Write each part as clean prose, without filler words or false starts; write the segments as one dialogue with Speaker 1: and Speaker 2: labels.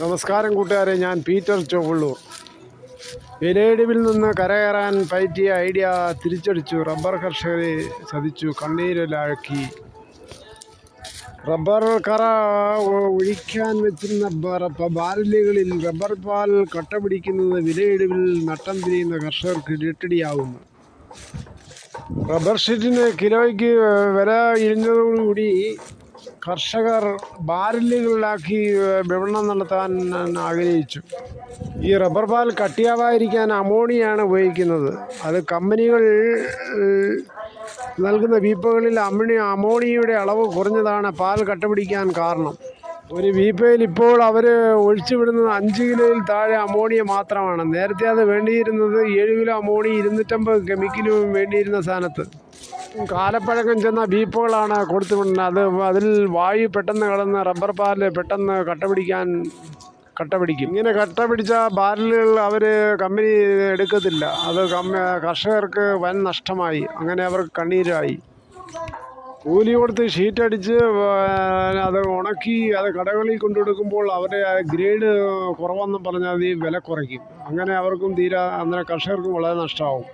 Speaker 1: നമസ്കാരം കൂട്ടുകാരെ, ഞാൻ പീറ്റർ ചൊവ്വള്ളൂർ. വിലയിടിവിൽ നിന്ന് കരകയറാൻ പറ്റിയ ഐഡിയ തിരിച്ചടിച്ചു. റബ്ബർ കർഷകരെ ചതിച്ചു, കണ്ണീരിലാക്കി. റബ്ബർ കറ ഒഴിക്കാൻ വെച്ചിരുന്ന ബാരലുകളിൽ റബ്ബർ പാൽ കട്ട പിടിക്കുന്നത് വിലയിടിവിൽ നട്ടം തിരിയുന്ന കർഷകർക്ക് ഇരട്ടടിയാവുന്നു. റബ്ബർ ഷീറ്റിന് കിലോയ്ക്ക് വില ഇടിഞ്ഞതോടുകൂടി കർഷകർ ബാരലുകളിലാക്കി വിപണനം നടത്താൻ ആഗ്രഹിച്ചു. ഈ റബ്ബർ പാൽ കട്ടിയാവാതിരിക്കാൻ അമോണിയാണ് ഉപയോഗിക്കുന്നത്. അത് കമ്പനികൾ നൽകുന്ന വീപ്പകളിൽ അമോണിയയുടെ അളവ് കുറഞ്ഞതാണ് പാൽ കട്ടപിടിക്കാൻ കാരണം. ഒരു വീപ്പയിൽ ഇപ്പോൾ അവർ ഒഴിച്ചുവിടുന്നത് 5 കിലോയിൽ താഴെ അമോണിയ മാത്രമാണ്. നേരത്തെ അത് വേണ്ടിയിരുന്നത് 7 കിലോ അമോണിയ 250 കെമിക്കലും വേണ്ടിയിരുന്ന സ്ഥാനത്ത് കാലപ്പഴക്കം ചെന്ന വീപ്പകളാണ് കൊടുത്തുവിടുന്നത്. അതിൽ വായു പെട്ടെന്ന് കടന്ന് റബ്ബർ പാൽ പെട്ടെന്ന് കട്ടപിടിക്കും. ഇങ്ങനെ കട്ടപിടിച്ച ബാരലുകൾ കമ്പനി എടുക്കത്തില്ല. അത് കർഷകർക്ക് വൻ നഷ്ടമായി. അങ്ങനെ അവർക്ക് കണ്ണീരായി. കൂലി കൊടുത്ത് ഷീറ്റടിച്ച് അത് ഉണക്കി അത് കടകളിൽ കൊണ്ടുകൊടുക്കുമ്പോൾ ഗ്രേഡ് കുറവെന്ന് പറഞ്ഞാൽ അത് വില കുറയ്ക്കും. അങ്ങനെ അവർക്കും അന്നേരം കർഷകർക്കും വളരെ നഷ്ടമാവും.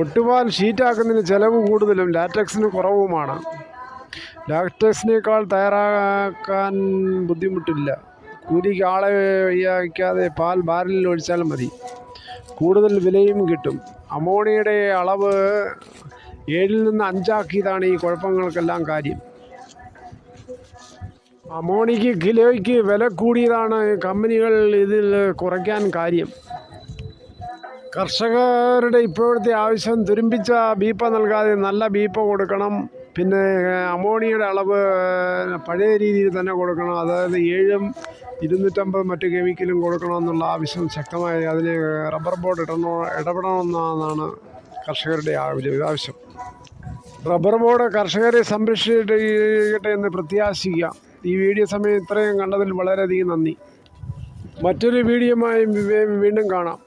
Speaker 1: ഒട്ടുപാൽ ഷീറ്റാക്കുന്നതിന് ചിലവ് കൂടുതലും ലാറ്റക്സിന് കുറവുമാണ്. ലാറ്റക്സിനേക്കാൾ തയ്യാറാക്കാൻ ബുദ്ധിമുട്ടില്ല. കൂലിക്ക് ആളെ വയ്ക്കാതെ പാൽ ബാരലിൽ ഒഴിച്ചാൽ മതി. കൂടുതൽ വിലയും കിട്ടും. അമോണിയയുടെ അളവ് 7 നിന്ന് 5 ആക്കിയതാണ് ഈ കുഴപ്പങ്ങൾക്കെല്ലാം കാര്യം. അമോണിയയ്ക്ക് കിലോയ്ക്ക് വില കൂടിയതാണ് കമ്പനികൾ ഇതിൽ കുറയ്ക്കാൻ കാര്യം. കർഷകരുടെ ഇപ്പോഴത്തെ ആവശ്യം തുരുമ്പിച്ച ബീപ്പ നൽകാതെ നല്ല ബീപ്പ കൊടുക്കണം. പിന്നെ അമോണിയയുടെ അളവ് പഴയ രീതിയിൽ തന്നെ കൊടുക്കണം. അതായത് 7ഉം 250 മറ്റ് കെമിക്കലും കൊടുക്കണമെന്നുള്ള ആവശ്യം ശക്തമായി അതിന് റബ്ബർ ബോർഡ് ഇടപെടണമെന്നാണ് കർഷകരുടെ ആവശ്യം. റബ്ബർ ബോർഡ് കർഷകരെ സംരക്ഷിക്കട്ടെ എന്ന് പ്രത്യാശിക്കാം. ഈ വീഡിയോ സമയം ഇത്രയും കണ്ടതിൽ വളരെയധികം നന്ദി. മറ്റൊരു വീഡിയോയുമായി വീണ്ടും കാണാം.